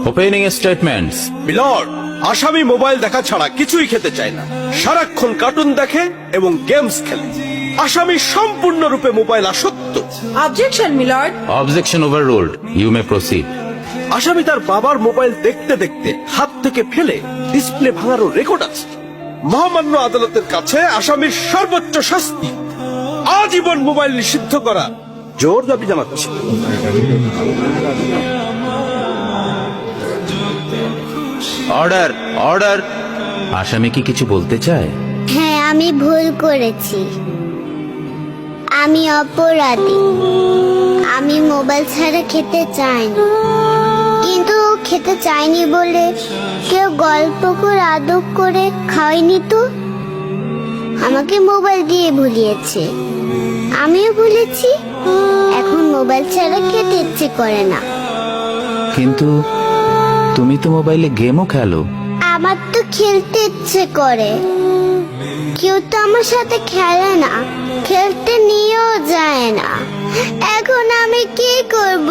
Opening statements. Milord, আসামি mobile দেখা ছাড়া কিছুই খেতে চায় না, সারাক্ষণ কার্টুন দেখে এবং গেমস খেলে। আসামি সম্পূর্ণরূপে মোবাইল আসক্ত। Objection milord. Objection overruled, you may proceed. আসামি তার বাবার মোবাইল দেখতে দেখতে হাত থেকে ফেলে ডিসপ্লে ভাঙারও রেকর্ড আছে। মহামান্য আদালতের কাছে আসামির সর্বোচ্চ শাস্তি আজীবন মোবাইল নিষিদ্ধ করা জোর দাবি জানাচ্ছে। Order, order. আসামি কি কিছু বলতে চায়? হ্যাঁ, আমি ভুল করেছি, আমি অপরাধী। আমি মোবাইল ছাড়া খেতে চাইনি, কিন্তু খেতে চাইনি বলে কেউ গল্প করে আদর করে খাওয়াইনি তো। আমাকে মোবাইল দিয়ে ভুলিয়েছে, আমিও ভুলেছি। এখন মোবাইল ছাড়া খেতে ইচ্ছে করে না। কিন্তু তুমি তো মোবাইলে গেমও খেলো। আমার তো খেলতে ইচ্ছে করে, কেউ তো আমার সাথে খেলে না, খেলতে নিয়েও যায় না। এখন আমি কি করব?